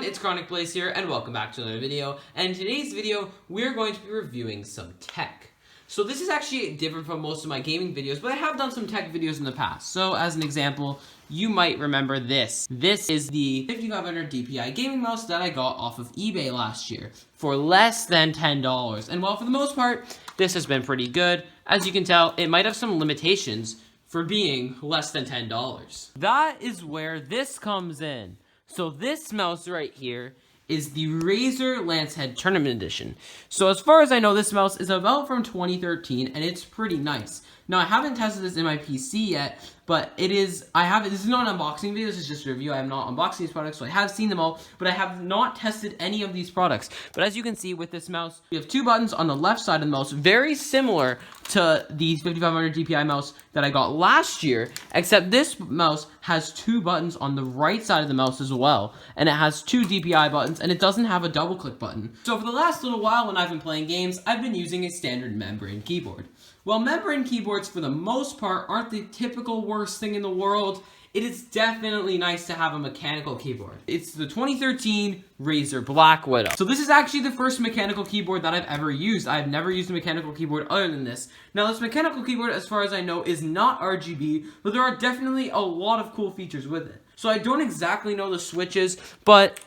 it's Chronic Blaze here, and welcome back to another video. And in today's video, we're going to be reviewing some tech. So this is actually different from most of my gaming videos, but I have done some tech videos in the past. So as an example, you might remember this. This is the 5500 DPI gaming mouse that I got off of eBay last year for less than $10. And while for the most part, this has been pretty good, as you can tell, it might have some limitations for being less than $10. That is where this comes in. So this mouse right here is the Razer Lancehead Tournament Edition. So as far as I know, this mouse is about from 2013, and it's pretty nice. Now, I haven't tested this in my PC yet, but this is not an unboxing video, this is just a review. I am not unboxing these products, so I have seen them all, but I have not tested any of these products. But as you can see with this mouse, we have two buttons on the left side of the mouse, very similar to the 5500 DPI mouse that I got last year, except this mouse has two buttons on the right side of the mouse as well, and it has two DPI buttons, and it doesn't have a double click button. So for the last little while when I've been playing games, I've been using a standard membrane keyboard. While membrane keyboards, for the most part, aren't the typical worst thing in the world, it is definitely nice to have a mechanical keyboard. It's the 2013 Razer Blackwidow. So this is actually the first mechanical keyboard that I've ever used. I've never used a mechanical keyboard other than this. Now, this mechanical keyboard, as far as I know, is not RGB, but there are definitely a lot of cool features with it. So I don't exactly know the switches, but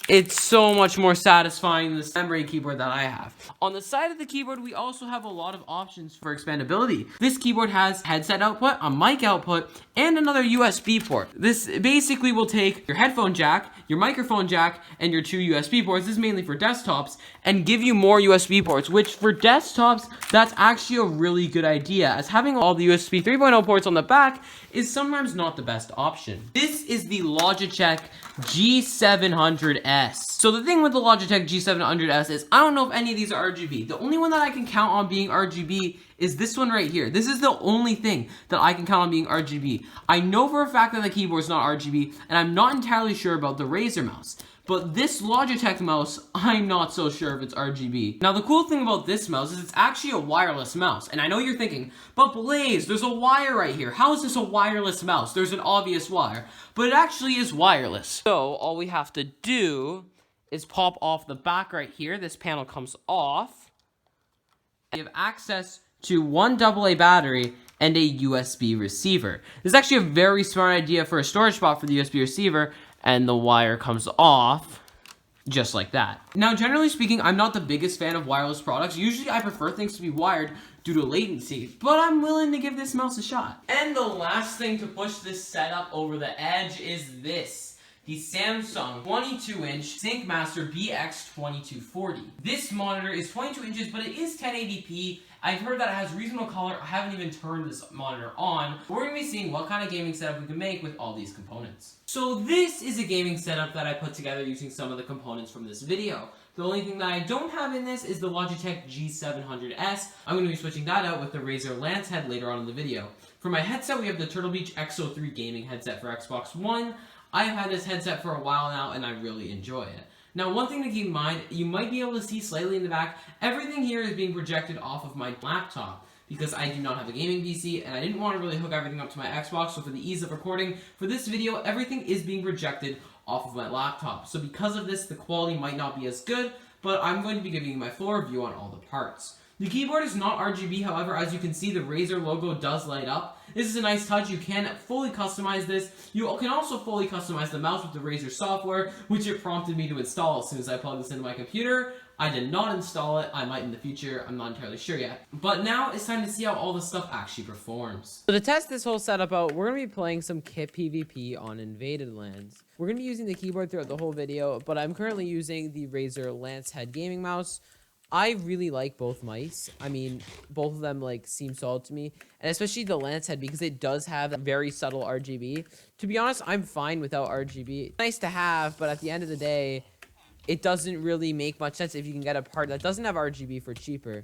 it's so much more satisfying than this membrane keyboard that I have. On the side of the keyboard, we also have a lot of options for expandability. This keyboard has headset output, a mic output, and another USB port. This basically will take your headphone jack, your microphone jack, and your two USB ports. This is mainly for desktops, and give you more USB ports, which for desktops, that's actually a really good idea, as having all the USB 3.0 ports on the back is sometimes not the best option. This is the Logitech G700S. So the thing with the Logitech G700S is I don't know if any of these are RGB. The only one that I can count on being RGB is this one right here. This is the only thing that I can count on being RGB. I know for a fact that the keyboard's not RGB, and I'm not entirely sure about the Razer mouse. But this Logitech mouse, I'm not so sure if it's RGB. Now, the cool thing about this mouse is it's actually a wireless mouse. And I know you're thinking, but Blaze, there's a wire right here. How is this a wireless mouse? There's an obvious wire. But it actually is wireless. So, all we have to do is pop off the back right here. This panel comes off. And you have access to one AA battery and a USB receiver. This is actually a very smart idea for a storage spot for the USB receiver. And the wire comes off just like that. Now, generally speaking, I'm not the biggest fan of wireless products. Usually, I prefer things to be wired due to latency, but I'm willing to give this mouse a shot. And the last thing to push this setup over the edge is this. The Samsung 22-inch ThinkMaster BX2240. This monitor is 22 inches, but it is 1080p. I've heard that it has reasonable color. I haven't even turned this monitor on. We're going to be seeing what kind of gaming setup we can make with all these components. So this is a gaming setup that I put together using some of the components from this video. The only thing that I don't have in this is the Logitech G700S. I'm going to be switching that out with the Razer Lancehead later on in the video. For my headset, we have the Turtlebeach XO3 gaming headset for Xbox One. I've had this headset for a while now, and I really enjoy it. Now, one thing to keep in mind, you might be able to see slightly in the back, everything here is being projected off of my laptop, because I do not have a gaming PC, and I didn't want to really hook everything up to my Xbox, so for the ease of recording, for this video, everything is being projected off of my laptop. So because of this, the quality might not be as good, but I'm going to be giving you my full review on all the parts. The keyboard is not RGB, however, as you can see, the Razer logo does light up. This is a nice touch. You can fully customize this. You can also fully customize the mouse with the Razer software, which it prompted me to install as soon as I plugged this into my computer. I did not install it. I might in the future. I'm not entirely sure yet. But now it's time to see how all this stuff actually performs. So to test this whole setup out, we're going to be playing some kit PvP on invaded lands. We're going to be using the keyboard throughout the whole video, but I'm currently using the Razer Lancehead gaming mouse. I really like both mice. I mean, both of them seem solid to me, and especially the Lancehead because it does have very subtle RGB. To be honest, I'm fine without RGB. It's nice to have, but at the end of the day, it doesn't really make much sense if you can get a part that doesn't have RGB for cheaper.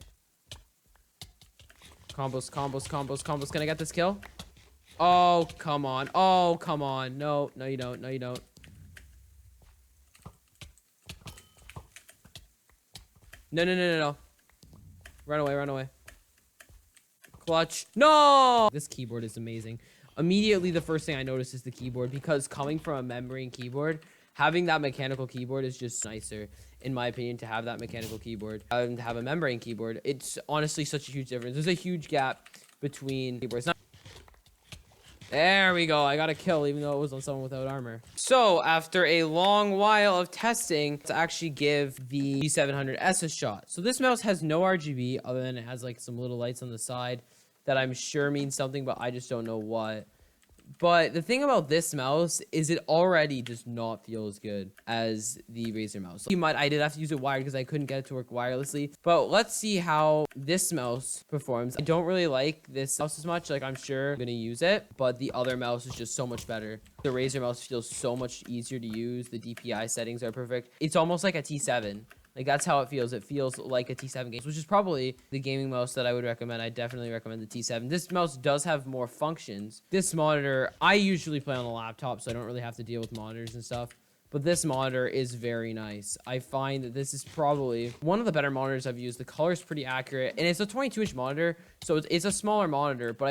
Combos, combos, combos, combos. Can I get this kill? Oh, come on. Oh, come on. No, no, you don't. No, you don't. No, no, no, no, no. Run away, run away. Clutch. No! This keyboard is amazing. Immediately, the first thing I noticed is the keyboard, because coming from a membrane keyboard, having that mechanical keyboard is just nicer, in my opinion, to have that mechanical keyboard and to have a membrane keyboard. It's honestly such a huge difference. There's a huge gap between keyboards. There we go. I got a kill even though it was on someone without armor. So after a long while of testing, to actually give the G700S a shot. So this mouse has no RGB other than it has like some little lights on the side that I'm sure means something, but I just don't know what. But the thing about this mouse is it already does not feel as good as the Razer mouse. I did have to use it wired because I couldn't get it to work wirelessly. But let's see how this mouse performs. I don't really like this mouse as much. Like, I'm sure I'm going to use it, but the other mouse is just so much better. The Razer mouse feels so much easier to use. The DPI settings are perfect. It's almost like a T7. Like, that's how it feels. It feels like a T7 game, which is probably the gaming mouse that I would recommend. I definitely recommend the T7. This mouse does have more functions. This monitor, I usually play on the laptop, so I don't really have to deal with monitors and stuff. But this monitor is very nice. I find that this is probably one of the better monitors I've used. The color is pretty accurate, and it's a 22-inch monitor, so it's a smaller monitor, but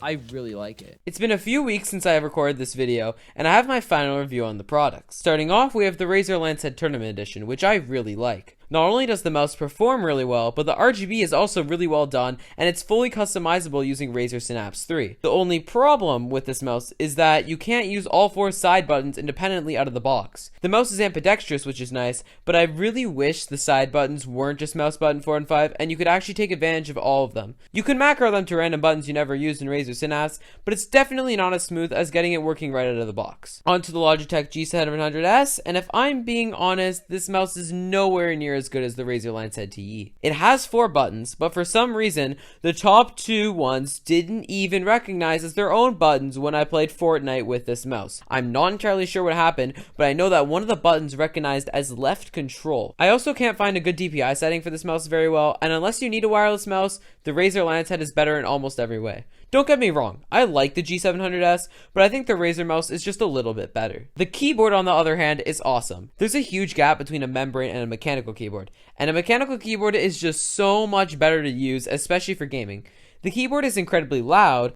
I really like it. It's been a few weeks since I have recorded this video, and I have my final review on the products. Starting off, we have the Razer Lancehead Tournament Edition, which I really like. Not only does the mouse perform really well, but the RGB is also really well done, and it's fully customizable using Razer Synapse 3. The only problem with this mouse is that you can't use all 4 side buttons independently out of the box. The mouse is ambidextrous, which is nice, but I really wish the side buttons weren't just mouse button 4 and 5, and you could actually take advantage of all of them. You can macro them to random buttons you never used in Razer Synapse, but it's definitely not as smooth as getting it working right out of the box. Onto the Logitech G700S, and if I'm being honest, this mouse is nowhere near as good as the Razer Lancehead TE. It has 4 buttons, but for some reason, the top 2 ones didn't even recognize as their own buttons when I played Fortnite with this mouse. I'm not entirely sure what happened, but I know that one of the buttons recognized as left control. I also can't find a good DPI setting for this mouse very well, and unless you need a wireless mouse, the Razer Lancehead is better in almost every way. Don't get me wrong, I like the G700S, but I think the Razer mouse is just a little bit better. The keyboard, on the other hand, is awesome. There's a huge gap between a membrane and a mechanical keyboard, and a mechanical keyboard is just so much better to use, especially for gaming. The keyboard is incredibly loud,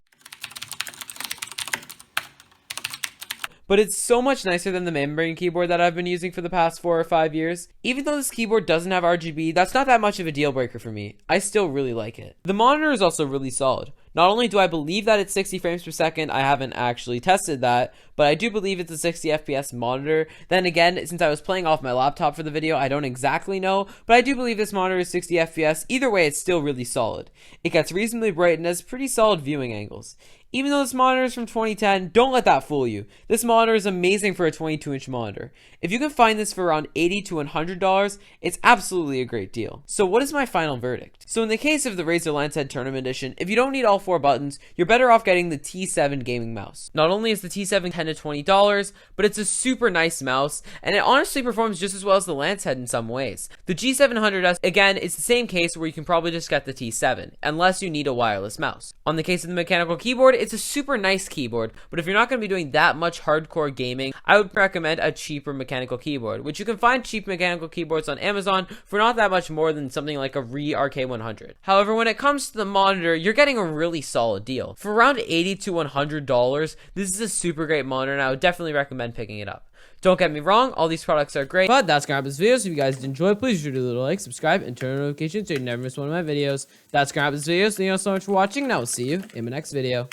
but it's so much nicer than the membrane keyboard that I've been using for the past 4 or 5 years. Even though this keyboard doesn't have RGB, that's not that much of a deal breaker for me. I still really like it. The monitor is also really solid. Not only do I believe that it's 60 frames per second, I haven't actually tested that, but I do believe it's a 60 FPS monitor. Then again, since I was playing off my laptop for the video, I don't exactly know, but I do believe this monitor is 60 FPS. Either way, it's still really solid. It gets reasonably bright and has pretty solid viewing angles. Even though this monitor is from 2010, don't let that fool you. This monitor is amazing for a 22-inch monitor. If you can find this for around $80 to $100, it's absolutely a great deal. So what is my final verdict? So in the case of the Razer Lancehead Tournament Edition, if you don't need all 4 buttons, you're better off getting the T7 gaming mouse. Not only is the T7 $10 to $20, but it's a super nice mouse, and it honestly performs just as well as the Lancehead in some ways. The G700S, again, is the same case where you can probably just get the T7, unless you need a wireless mouse. On the case of the mechanical keyboard, it's a super nice keyboard, but if you're not going to be doing that much hardcore gaming, I would recommend a cheaper mechanical keyboard, which you can find cheap mechanical keyboards on Amazon for not that much more than something like a RK100. However, when it comes to the monitor, you're getting a really solid deal. For around $80 to $100, this is a super great monitor, and I would definitely recommend picking it up. Don't get me wrong, all these products are great, but that's gonna wrap this video. So if you guys did enjoy, please do a little like, subscribe, and turn on notifications so you never miss one of my videos. That's gonna wrap this video. So thank you all so much for watching, and I will see you in my next video.